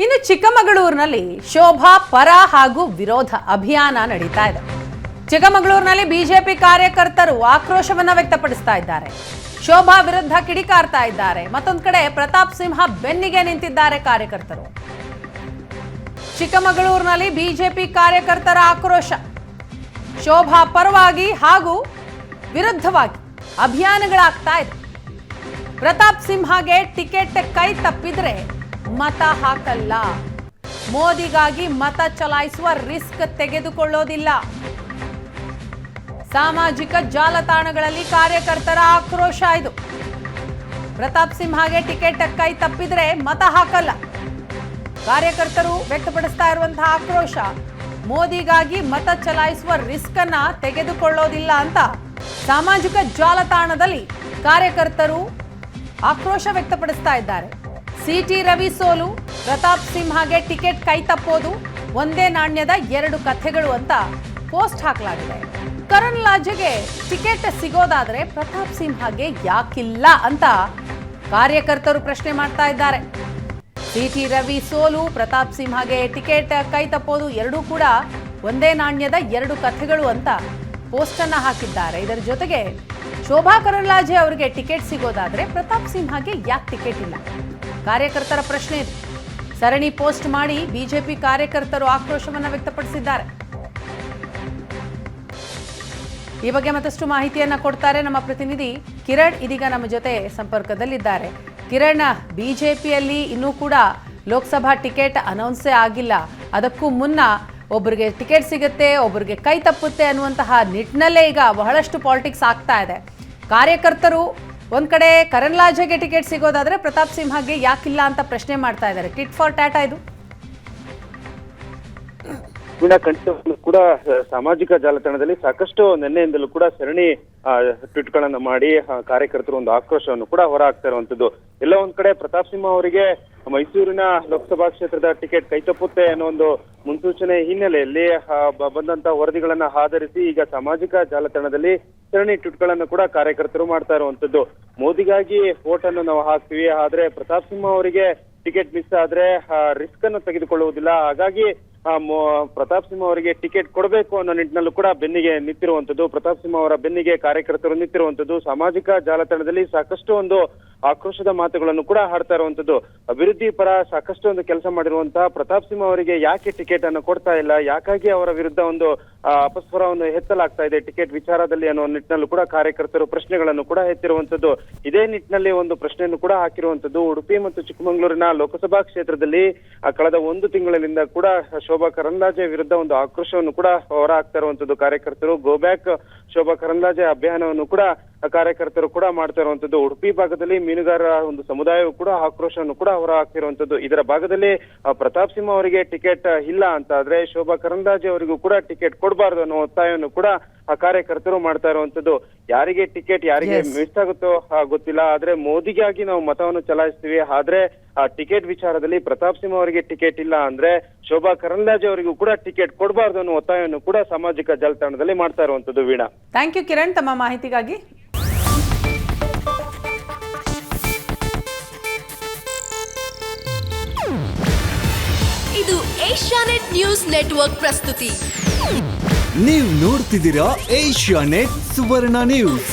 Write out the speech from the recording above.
ಇನ್ನು ಚಿಕ್ಕಮಗಳೂರಿನಲ್ಲಿ ಶೋಭಾ ಪರ ಹಾಗೂ ವಿರೋಧ ಅಭಿಯಾನ ನಡೀತಾ ಇದೆ. ಚಿಕ್ಕಮಗಳೂರಿನಲ್ಲಿ ಬಿಜೆಪಿ ಕಾರ್ಯಕರ್ತರು ಆಕ್ರೋಶವನ್ನ ವ್ಯಕ್ತಪಡಿಸ್ತಾ ಇದ್ದಾರೆ. ಶೋಭಾ ವಿರುದ್ಧ ಕಿಡಿಕಾರ್ತಾ ಇದ್ದಾರೆ. ಮತ್ತೊಂದು ಕಡೆ ಪ್ರತಾಪ್ ಸಿಂಹ ಬೆನ್ನಿಗೆ ನಿಂತಿದ್ದಾರೆ ಕಾರ್ಯಕರ್ತರು. ಚಿಕ್ಕಮಗಳೂರಿನಲ್ಲಿ ಬಿಜೆಪಿ ಕಾರ್ಯಕರ್ತರ ಆಕ್ರೋಶ. ಶೋಭಾ ಪರವಾಗಿ ಹಾಗೂ ವಿರುದ್ಧವಾಗಿ ಅಭಿಯಾನಗಳಾಗ್ತಾ ಇದೆ. ಪ್ರತಾಪ್ ಸಿಂಹಗೆ ಟಿಕೆಟ್ ಕೈ ತಪ್ಪಿದ್ರೆ ಮತ ಹಾಕಲ್ಲ, ಮೋದಿಗಾಗಿ ಮತ ಚಲಾಯಿಸುವ ರಿಸ್ಕ್ ತೆಗೆದುಕೊಳ್ಳೋದಿಲ್ಲ. ಸಾಮಾಜಿಕ ಜಾಲತಾಣಗಳಲ್ಲಿ ಕಾರ್ಯಕರ್ತರ ಆಕ್ರೋಶ ಇದು. ಪ್ರತಾಪ್ ಸಿಂಹಗೆ ಟಿಕೆಟ್ ಕೈ ತಪ್ಪಿದ್ರೆ ಮತ ಹಾಕಲ್ಲ. ಕಾರ್ಯಕರ್ತರು ವ್ಯಕ್ತಪಡಿಸ್ತಾ ಇರುವಂತಹ ಆಕ್ರೋಶ, ಮೋದಿಗಾಗಿ ಮತ ಚಲಾಯಿಸುವ ರಿಸ್ಕ್ ಅನ್ನ ತೆಗೆದುಕೊಳ್ಳೋದಿಲ್ಲ ಅಂತ ಸಾಮಾಜಿಕ ಜಾಲತಾಣದಲ್ಲಿ ಕಾರ್ಯಕರ್ತರು ಆಕ್ರೋಶ ವ್ಯಕ್ತಪಡಿಸ್ತಾ ಇದ್ದಾರೆ. ಸಿಟಿ ರವಿ ಸೋಲು, ಪ್ರತಾಪ್ ಸಿಂಹಗೆ ಟಿಕೆಟ್ ಕೈ ತಪ್ಪೋದು ಒಂದೇ ನಾಣ್ಯದ ಎರಡು ಕಥೆಗಳು ಅಂತ ಪೋಸ್ಟ್ ಹಾಕಲಾಗಿದೆ. ಕರಣ್ ಲಾಜೆಗೆ ಟಿಕೆಟ್ ಸಿಗೋದಾದ್ರೆ ಪ್ರತಾಪ್ ಸಿಂಹಗೆ ಯಾಕಿಲ್ಲ ಅಂತ ಕಾರ್ಯಕರ್ತರು ಪ್ರಶ್ನೆ ಮಾಡ್ತಾ ಇದ್ದಾರೆ. ಸಿಟಿ ರವಿ ಸೋಲು, ಪ್ರತಾಪ್ ಸಿಂಹಗೆ ಟಿಕೆಟ್ ಕೈ ತಪ್ಪೋದು ಎರಡೂ ಕೂಡ ಒಂದೇ ನಾಣ್ಯದ ಎರಡು ಕಥೆಗಳು ಅಂತ ಪೋಸ್ಟ್ ಅನ್ನ ಹಾಕಿದ್ದಾರೆ. ಇದರ ಜೊತೆಗೆ ಶೋಭಾ ಕರಂದ್ಲಾಜೆ ಅವರಿಗೆ ಟಿಕೆಟ್ ಸಿಗೋದಾದ್ರೆ ಪ್ರತಾಪ್ ಸಿಂಹಗೆ ಯಾಕೆ ಟಿಕೆಟ್ ಇಲ್ಲ? ಕಾರ್ಯಕರ್ತರ ಪ್ರಶ್ನೆ ಇದೆ. ಸರಣಿ ಪೋಸ್ಟ್ ಮಾಡಿ ಬಿಜೆಪಿ ಕಾರ್ಯಕರ್ತರು ಆಕ್ರೋಶವನ್ನ ವ್ಯಕ್ತಪಡಿಸಿದ್ದಾರೆ. ಈ ಬಗ್ಗೆ ಮತ್ತಷ್ಟು ಮಾಹಿತಿಯನ್ನ ಕೊಡ್ತಾರೆ ನಮ್ಮ ಪ್ರತಿನಿಧಿ ಕಿರಣ್. ಇದೀಗ ನಮ್ಮ ಜೊತೆ ಸಂಪರ್ಕದಲ್ಲಿದ್ದಾರೆ. ಕಿರಣ್, ಬಿಜೆಪಿಯಲ್ಲಿ ಇನ್ನೂ ಕೂಡ ಲೋಕಸಭಾ ಟಿಕೆಟ್ ಅನೌನ್ಸೇ ಆಗಿಲ್ಲ. ಅದಕ್ಕೂ ಮುನ್ನ ಒಬ್ಬರಿಗೆ ಟಿಕೆಟ್ ಸಿಗುತ್ತೆ, ಒಬ್ಬರಿಗೆ ಕೈ ತಪ್ಪುತ್ತೆ ಅನ್ನುವಂತಹ ನಿಟ್ಟಿನಲ್ಲೇ ಈಗ ಬಹಳಷ್ಟು ಪಾಲಿಟಿಕ್ಸ್ ಆಗ್ತಾ ಇದೆ. ಕಾರ್ಯಕರ್ತರು ಒಂದ್ ಕಡೆ ಕರಣ್ ಲಾಜೆಗೆ ಟಿಕೆಟ್ ಸಿಗೋದಾದ್ರೆ ಪ್ರತಾಪ್ ಸಿಂಹಗೆ ಯಾಕಿಲ್ಲ ಅಂತ ಪ್ರಶ್ನೆ ಮಾಡ್ತಾ ಇದ್ದಾರೆ. ಟಿಟ್ ಫಾರ್ ಟ್ಯಾಟಾ ಇದು. ಕೂಡ ಸಾಮಾಜಿಕ ಜಾಲತಾಣದಲ್ಲಿ ಸಾಕಷ್ಟು ನಿನ್ನೆಯಿಂದಲೂ ಕೂಡ ಸರಣಿ ಟ್ವೀಟ್ ಗಳನ್ನ ಮಾಡಿ ಕಾರ್ಯಕರ್ತರು ಒಂದು ಆಕ್ರೋಶವನ್ನು ಕೂಡ ಹೊರ ಹಾಕ್ತಾ ಇರುವಂತದ್ದು. ಎಲ್ಲ ಒಂದ್ ಕಡೆ ಪ್ರತಾಪ್ ಸಿಂಹ ಅವರಿಗೆ ಮೈಸೂರಿನ ಲೋಕಸಭಾ ಕ್ಷೇತ್ರದ ಟಿಕೆಟ್ ಕೈತಪ್ಪುತ್ತೆ ಅನ್ನೋ ಒಂದು ಮುನ್ಸೂಚನೆ ಹಿನ್ನೆಲೆಯಲ್ಲಿ ಬಂದಂತ ವರದಿಗಳನ್ನ ಆಧರಿಸಿ ಈಗ ಸಾಮಾಜಿಕ ಜಾಲತಾಣದಲ್ಲಿ ಸರಣಿ ಟ್ವೀಟ್ ಗಳನ್ನ ಕೂಡ ಕಾರ್ಯಕರ್ತರು ಮಾಡ್ತಾ ಇರುವಂತದ್ದು. ಮೋದಿಗಾಗಿ ವೋಟ್ ಅನ್ನು ನಾವು ಹಾಕ್ತೀವಿ, ಆದ್ರೆ ಪ್ರತಾಪ್ ಸಿಂಹ ಅವರಿಗೆ ಟಿಕೆಟ್ ಮಿಸ್ ಆದ್ರೆ ರಿಸ್ಕ್ ಅನ್ನು ತೆಗೆದುಕೊಳ್ಳುವುದಿಲ್ಲ, ಹಾಗಾಗಿ ಪ್ರತಾಪ್ ಸಿಂಹ ಅವರಿಗೆ ಟಿಕೆಟ್ ಕೊಡಬೇಕು ಅನ್ನೋ ನಿಟ್ಟಿನಲ್ಲೂ ಕೂಡ ಬೆನ್ನಿಗೆ ನಿಂತಿರುವಂತದ್ದು. ಪ್ರತಾಪ್ ಸಿಂಹ ಅವರ ಬೆನ್ನಿಗೆ ಕಾರ್ಯಕರ್ತರು ನಿಂತಿರುವಂತದ್ದು. ಸಾಮಾಜಿಕ ಜಾಲತಾಣದಲ್ಲಿ ಸಾಕಷ್ಟು ಒಂದು ಆಕ್ರೋಶದ ಮಾತುಗಳನ್ನು ಕೂಡ ಹಾಡ್ತಾ ಇರುವಂತದ್ದು. ಅಭಿವೃದ್ಧಿ ಪರ ಸಾಕಷ್ಟು ಒಂದು ಕೆಲಸ ಮಾಡಿರುವಂತಹ ಪ್ರತಾಪ್ ಸಿಂಹ ಅವರಿಗೆ ಯಾಕೆ ಟಿಕೆಟ್ ಅನ್ನು ಕೊಡ್ತಾ ಇಲ್ಲ, ಯಾಕಾಗಿ ಅವರ ವಿರುದ್ಧ ಒಂದು ಅಪಸ್ವರವನ್ನು ಎತ್ತಲಾಗ್ತಾ ಇದೆ ಟಿಕೆಟ್ ವಿಚಾರದಲ್ಲಿ ಅನ್ನೋ ನಿಟ್ಟಿನಲ್ಲೂ ಕೂಡ ಕಾರ್ಯಕರ್ತರು ಪ್ರಶ್ನೆಗಳನ್ನು ಕೂಡ ಎತ್ತಿರುವಂತದ್ದು. ಇದೇ ನಿಟ್ಟಿನಲ್ಲಿ ಒಂದು ಪ್ರಶ್ನೆಯನ್ನು ಕೂಡ ಹಾಕಿರುವಂತದ್ದು. ಉಡುಪಿ ಮತ್ತು ಚಿಕ್ಕಮಗಳೂರಿನ ಲೋಕಸಭಾ ಕ್ಷೇತ್ರದಲ್ಲಿ ಕಳೆದ ಒಂದು ತಿಂಗಳಿನಿಂದ ಕೂಡ ಶೋಭಾ ಕರಂದ್ಲಾಜೆ ವಿರುದ್ಧ ಒಂದು ಆಕ್ರೋಶವನ್ನು ಕೂಡ ಹೊರ ಹಾಕ್ತಾ ಇರುವಂತದ್ದು. ಕಾರ್ಯಕರ್ತರು ಗೋ ಬ್ಯಾಕ್ ಶೋಭಾ ಕರಂದ್ಲಾಜೆ ಅಭಿಯಾನವನ್ನು ಕೂಡ ಕಾರ್ಯಕರ್ತರು ಕೂಡ ಮಾಡ್ತಾ ಇರುವಂತದ್ದು. ಉಡುಪಿ ಭಾಗದಲ್ಲಿ ಮೀನುಗಾರರ ಒಂದು ಸಮುದಾಯವು ಕೂಡ ಆಕ್ರೋಶವನ್ನು ಕೂಡ ಹೊರ ಹಾಕ್ತಿರುವಂತದ್ದು. ಇದರ ಭಾಗದಲ್ಲಿ ಪ್ರತಾಪ್ ಸಿಂಹ ಅವರಿಗೆ ಟಿಕೆಟ್ ಇಲ್ಲ ಅಂತ ಆದ್ರೆ ಶೋಭಾ ಕರಂದ್ಲಾಜೆ ಅವರಿಗೂ ಕೂಡ ಟಿಕೆಟ್ ಕೊಡಬಾರದು ಅನ್ನೋ ಒತ್ತಾಯವನ್ನು ಕೂಡ ಕಾರ್ಯಕರ್ತರು ಮಾಡ್ತಾ ಇರುವಂತದ್ದು. ಯಾರಿಗೆ ಟಿಕೆಟ್ ಯಾರಿಗೆ ಮಿಸ್ ಆಗುತ್ತೋ ಗೊತ್ತಿಲ್ಲ, ಆದ್ರೆ ಮೋದಿಗಾಗಿ ನಾವು ಮತವನ್ನು ಚಲಾಯಿಸ್ತೀವಿ, ಆದ್ರೆ ಟಿಕೆಟ್ ವಿಚಾರದಲ್ಲಿ ಪ್ರತಾಪ್ ಸಿಂಹ ಅವರಿಗೆ ಟಿಕೆಟ್ ಇಲ್ಲ ಅಂದ್ರೆ ಶೋಭಾ ಕರಂದ್ಲಾಜೆ ಅವರಿಗೂ ಕೂಡ ಟಿಕೆಟ್ ಕೊಡಬಾರದು ಅನ್ನೋ ಒತ್ತಾಯವನ್ನು ಕೂಡ ಸಾಮಾಜಿಕ ಜಾಲತಾಣದಲ್ಲಿ ಮಾಡ್ತಾ ಇರುವಂತದ್ದು. ವೀಣಾ, ಥ್ಯಾಂಕ್ ಯು ಕಿರಣ್ ತಮ್ಮ ಮಾಹಿತಿಗಾಗಿ. ಇದು ಏಷ್ಯಾನೆಟ್ ನ್ಯೂಸ್ ನೆಟ್ವರ್ಕ್ ಪ್ರಸ್ತುತಿ. ನೀವು ನೋಡ್ತಿದ್ದೀರಾ ಏಷ್ಯಾನೆಟ್ ಸುವರ್ಣ ನ್ಯೂಸ್.